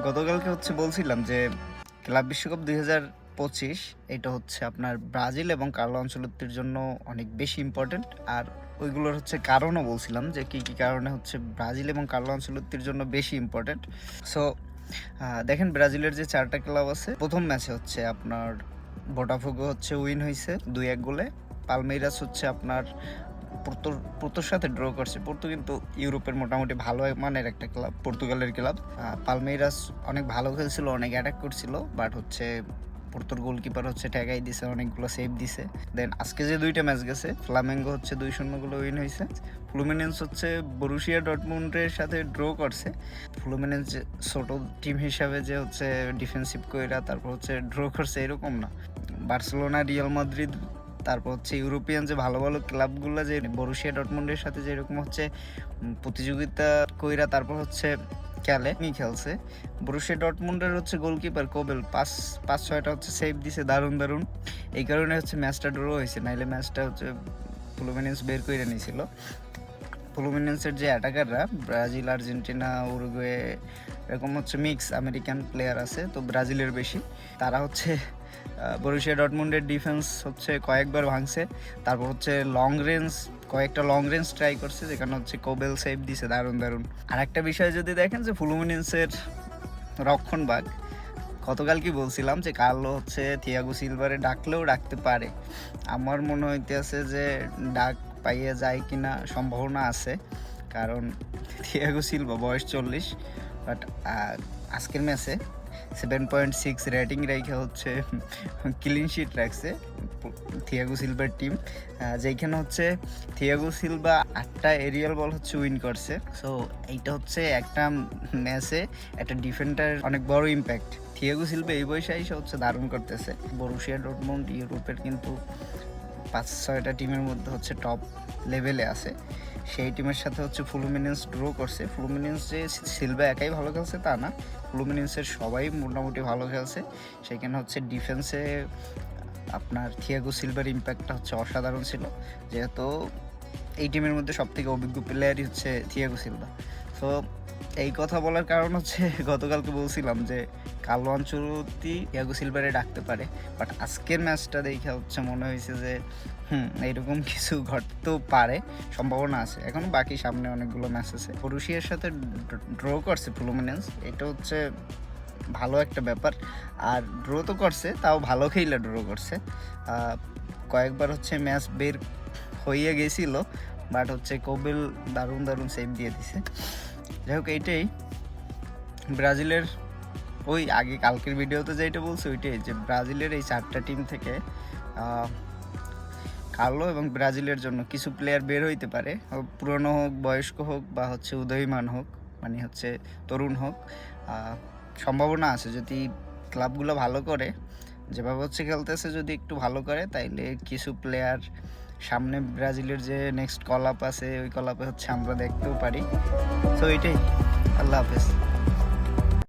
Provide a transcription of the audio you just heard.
গতকালকে বলছিলাম যে ক্লাব বিশ্বকাপ ২০২৫ এটা আপনার ব্রাজিল এবং কার্লো আনচেলত্তির জন্য অনেক বেশি ইম্পর্টেন্ট। আর ওইগুলোর কারণও বলছিলাম যে কি কারণে ব্রাজিল এবং কার্লো আনচেলত্তির জন্য বেশি ইম্পর্টেন্ট। সো দেখেন, ব্রাজিলের যে 4টা ক্লাব আছে, প্রথম ম্যাচে আপনার বোটাফোগো উইন হয়েছে 2-1 গোলে। পালমেইরাস আপনার পোর্তোর সাথে ড্র করছে। পোর্তো কিন্তু ইউরোপের মোটামুটি ভালো মানের একটা ক্লাব, পর্তুগালের ক্লাব। পালমেইরাস অনেক ভালো খেলছিল, অনেক অ্যাটাক করছিল, বাট পোর্তোর গোলকিপার ঠেকাই দিছে, অনেকগুলো সেভ দিছে। দেন আজকে যে 2টা ম্যাচ গেছে, ফ্লামেঙ্গো 2-0 গোলে উইন হয়েছে। ফ্লুমিনেন্স বরুশিয়া ডর্টমুন্ডের সাথে ড্র করছে। ফ্লুমিনেন্স ছোট টিম হিসাবে যে ডিফেন্সিভ কইরা তারপর ড্র করছে এরকম না। বার্সেলোনা, রিয়াল মাদ্রিদ, তারপর ইউরোপিয়ান যে ভালো ভালো ক্লাবগুলো যে বরুশিয়া ডর্টমুন্ডের সাথে যেরকম প্রতিযোগিতা কইরা তারপর খেলছে। বরুশিয়া ডর্টমুন্ডের গোলকিপার কোবেল 5-6টা সেভ দিছে, দারুণ। এই কারণে ম্যাচটা ড্র হয়েছে, নাইলে ম্যাচটা ফ্লুমিনেন্স বের করে নিয়েছিল। ফ্লুমিনেন্সের যে অ্যাটাকাররা ব্রাজিল, আর্জেন্টিনা, উরুগুয়ে এরকম মিক্স আমেরিকান প্লেয়ার আছে, তো ব্রাজিলের বেশি। তারা বরুশিয়া ডর্টমুন্ডের ডিফেন্স কয়েকবার ভাঙছে। তারপর কয়েকটা লং রেঞ্জ ট্রাই করছে, যেখানে কোবেল সেভ দিছে, দারুণ। আর একটা বিষয় যদি দেখেন যে ফ্লুমিনেন্সের রক্ষণভাগ, গতকাল কি বলছিলাম যে কার্লো থিয়াগো সিলভারে ডাকলেও ডাকতে পারে। আমার মনে হইতেছে যে ডাক পাইয়ে যায় কিনা সম্ভাবনা আছে, কারণ থিয়াগো সিলভা বয়স 40, বাট আজকের ম্যাচে 7.6 রেটিং রেখে ক্লিন শিট রাখছে থিয়াগো সিলভার টিম, যেখানে থিয়াগো সিলভা 8টা এরিয়াল বল উইন করছে। সো এইটা একটা ম্যাচে একটা ডিফেন্ডার অনেক বড় ইম্প্যাক্ট। থিয়াগো সিলভা এই বয়সে এসে দারুণ করতেছে। বরুশিয়া ডর্টমুন্ড ইউরোপের কিন্তু 5-6টা টিমের মধ্যে টপ লেভেলে আছে। সেই টিমের সাথে ফ্লুমিনেন্স ড্র করছে। ফ্লুমিনেন্স যে সিলভা একাই ভালো খেলছে তা না, ফ্লুমিনেন্সের সবাই মোটামুটি ভালো খেলছে। সেখানে ডিফেন্সে আপনার থিয়াগো সিলভার ইম্প্যাক্টটা অসাধারণ ছিল, যেহেতু এই টিমের মধ্যে সবথেকে অভিজ্ঞ প্লেয়ারই থিয়াগো সিলভা। সো এই কথা বলার কারণ গতকালকে বলছিলাম যে কার্লো আনচেলত্তি থিয়াগো সিলভারে ডাকতে পারে, বাট আজকের ম্যাচটা দেখে মনে হয়েছে যে এইরকম কিছু ঘটতেও পারে, সম্ভাবনা আছে। এখনো বাকি সামনে অনেকগুলো ম্যাচ আছে। বরুশিয়ার সাথে ড্র করছে ফ্লুমিনেন্স, এটা ভালো একটা ব্যাপার। আর ড্র তো করছে, তাও ভালো খেলে ড্র করছে। কয়েকবার ম্যাচ বের হইয়া গেছিল, বাট কোবেল দারুণ সেভ দিয়ে দিছে। যাই হোক, এইটাই ব্রাজিলের ওই আগে কালকের ভিডিওতে যেটা বলছে ওইটাই, যে ব্রাজিলের এই 4টা টিম থেকে কার্লো এবং ব্রাজিলের জন্য কিছু প্লেয়ার বের হইতে পারে, পুরনো হোক, বয়স্ক হোক, বা উদীয়মান হোক, মানে তরুণ হোক। সম্ভাবনা আছে যদি ক্লাবগুলো ভালো করে, যেভাবে খেলতেছে, যদি একটু ভালো করে, তাইলে কিছু প্লেয়ার সামনে ব্রাজিলের যে নেক্সট কল আপ আছে, ওই কল আপে আমরা দেখতেও পারি। তো এইটাই। আল্লাহ হাফেজ।